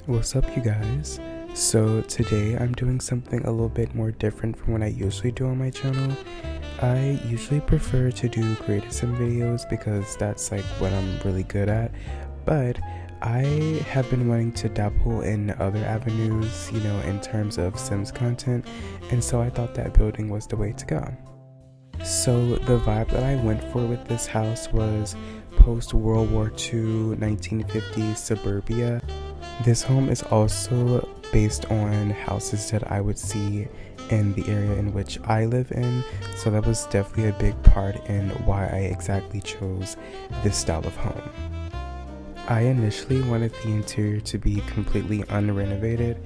What's up, you guys? So today I'm doing something a little bit more different from what I usually do on my channel. I usually prefer to do creative sim videos because that's like what I'm really good at, but I have been wanting to dabble in other avenues, in terms of Sims content, and so I thought that building was the way to go. So the vibe that I went for with this house was post-World War II 1950s suburbia. This home is also based on houses that I would see in the area in which I live in, so that was definitely a big part in why I exactly chose this style of home. I initially wanted the interior to be completely unrenovated,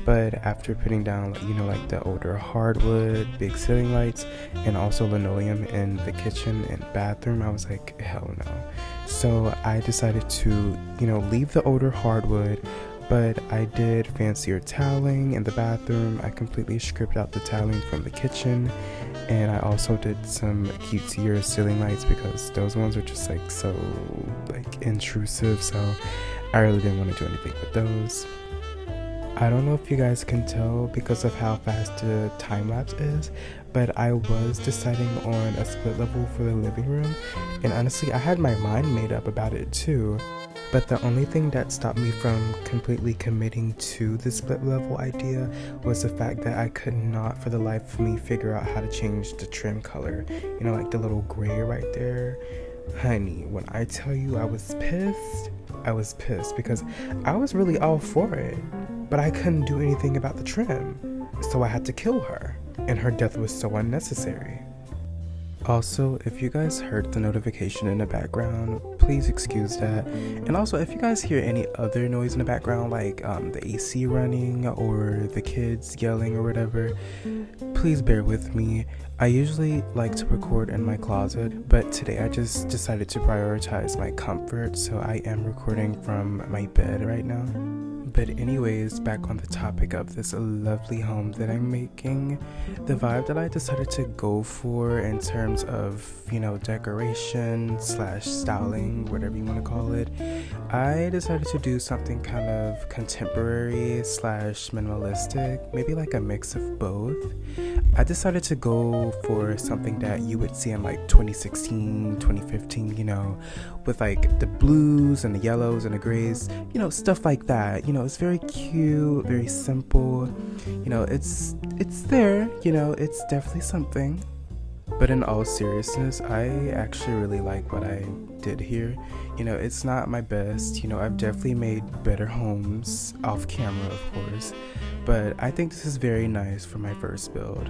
but after putting down, like the older hardwood, big ceiling lights, and also linoleum in the kitchen and bathroom, I was like, hell no. So I decided to, leave the older hardwood, but I did fancier toweling in the bathroom. I completely stripped out the toweling from the kitchen, and I also did some cutesier ceiling lights because those ones are just like so intrusive, so I really didn't want to do anything with those. I don't know if you guys can tell because of how fast the time lapse is, but I was deciding on a split level for the living room, and honestly I had my mind made up about it too. But the only thing that stopped me from completely committing to the split level idea was the fact that I could not for the life of me figure out how to change the trim color. Like the little gray right there. Honey, when I tell you I was pissed because I was really all for it, but I couldn't do anything about the trim. So I had to kill her, and her death was so unnecessary. Also, if you guys heard the notification in the background, please excuse that. And also, if you guys hear any other noise in the background, like the AC running or the kids yelling or whatever, please bear with me. I usually like to record in my closet, but today I just decided to prioritize my comfort, so I am recording from my bed right now. But anyways, back on the topic of this lovely home that I'm making, the vibe that I decided to go for in terms of, decoration / styling, whatever you want to call it, I decided to do something kind of contemporary / minimalistic, maybe like a mix of both. I decided to go for something that you would see in like 2016, 2015, with like the blues and the yellows and the grays, stuff like that. It's very cute, very simple, it's there, it's definitely something. But in all seriousness, I actually really like what I did here. It's not my best, I've definitely made better homes off camera, of course, but I think this is very nice for my first build.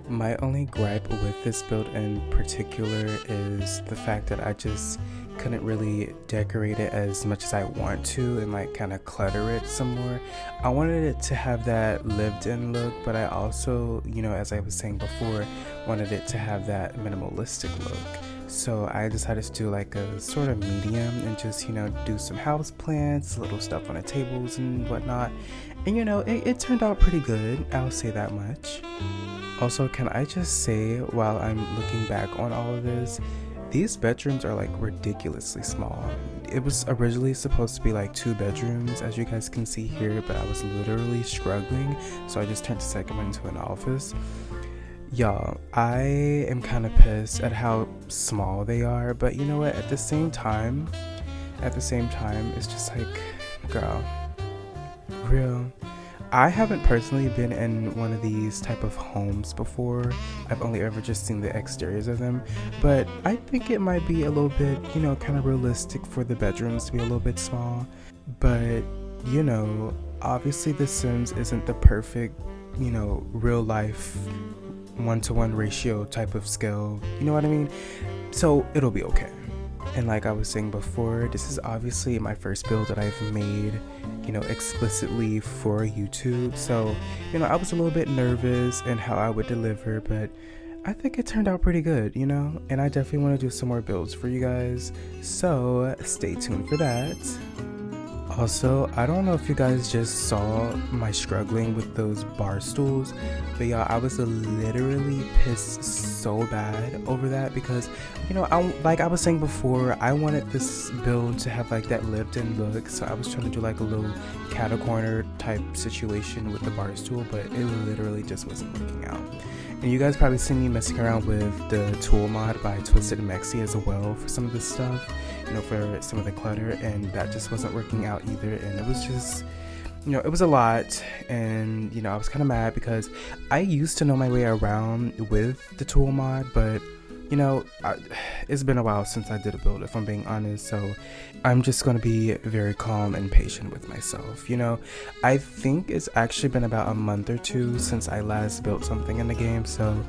My only gripe with this build in particular is the fact that I just couldn't really decorate it as much as I want to and kind of clutter it some more. I wanted it to have that lived-in look, but I also, as I was saying before, wanted it to have that minimalistic look. So I decided to do like a sort of medium and just, do some house plants, little stuff on the tables and whatnot. And it turned out pretty good, I'll say that much. Also, can I just say, while I'm looking back on all of this, these bedrooms are like ridiculously small. It was originally supposed to be like 2 bedrooms, as you guys can see here, but I was literally struggling, so I just turned the second one into an office. Y'all, I am kind of pissed at how small they are, but you know what, at the same time, it's just like, girl, real. I haven't personally been in one of these type of homes before. I've only ever just seen the exteriors of them, but I think it might be a little bit, kind of realistic for the bedrooms to be a little bit small. But, obviously The Sims isn't the perfect, real life 1-to-1 ratio type of scale, you know what I mean? So it'll be okay. And like I was saying before, this is obviously my first build that I've made, explicitly for YouTube. So, I was a little bit nervous in how I would deliver, but I think it turned out pretty good, and I definitely want to do some more builds for you guys. So stay tuned for that. Also, I don't know if you guys just saw my struggling with those bar stools, but y'all, I was literally pissed so bad over that because, you know, like I was saying before, I wanted this build to have like that lived-in look, so I was trying to do like a little cattle corner type situation with the bar stool, but it literally just wasn't working out. And you guys probably seen me messing around with the tool mod by Twisted Mexi as well for some of this stuff, you know, for some of the clutter, and that just wasn't working out either. And it was just, you know, it was a lot, and you know, I was kind of mad because I used to know my way around with the tool mod, but you know, it's been a while since I did a build, if I'm being honest, so I'm just going to be very calm and patient with myself. You know, I think it's actually been about a month or two since I last built something in the game, so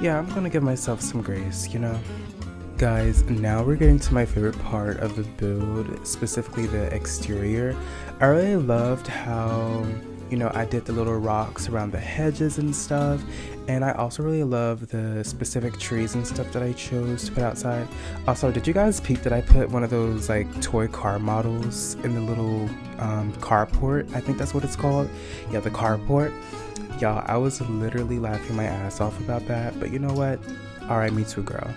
yeah, I'm going to give myself some grace, you know. Guys, now we're getting to my favorite part of the build, specifically the exterior. I really loved how, you know, I did the little rocks around the hedges and stuff, and I also really love the specific trees and stuff that I chose to put outside. Also, did you guys peep that I put one of those like toy car models in the little carport? I think that's what it's called. Yeah, the carport. Y'all, I was literally laughing my ass off about that, but you know what? Alright, me too, girl.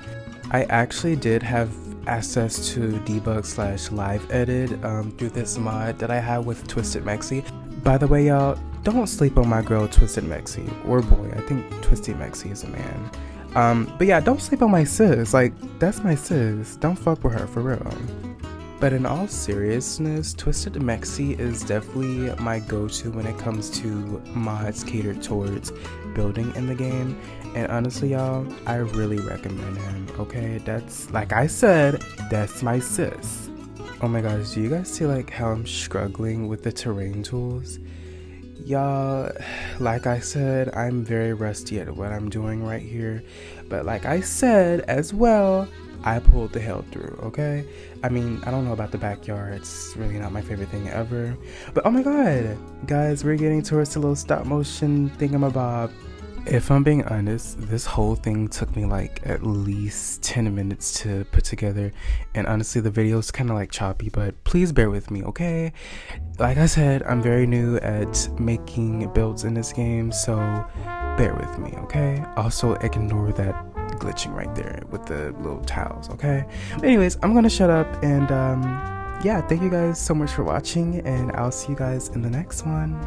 I actually did have access to debug / live edit through this mod that I have with Twisted Mexi. By the way, y'all, don't sleep on my girl Twisted Mexi, or boy, I think Twisted Mexi is a man. But yeah, don't sleep on my sis, like, that's my sis, don't fuck with her, for real. But in all seriousness, Twisted Mexi is definitely my go-to when it comes to mods catered towards building in the game, and honestly, y'all, I really recommend him, okay? That's, like I said, that's my sis. Oh my gosh, do you guys see like how I'm struggling with the terrain tools? Y'all, like I said, I'm very rusty at what I'm doing right here, but like I said as well, I pulled the hell through, okay? I mean, I don't know about the backyard, it's really not my favorite thing ever, but oh my god, guys, we're getting towards the little stop motion thingamabob. If I'm being honest, this whole thing took me like at least 10 minutes to put together, and honestly the video is kind of like choppy, but please bear with me, okay? Like I said, I'm very new at making builds in this game, so bear with me, okay? Also ignore that glitching right there with the little tiles, okay? But anyways, I'm gonna shut up, and yeah, thank you guys so much for watching, and I'll see you guys in the next one.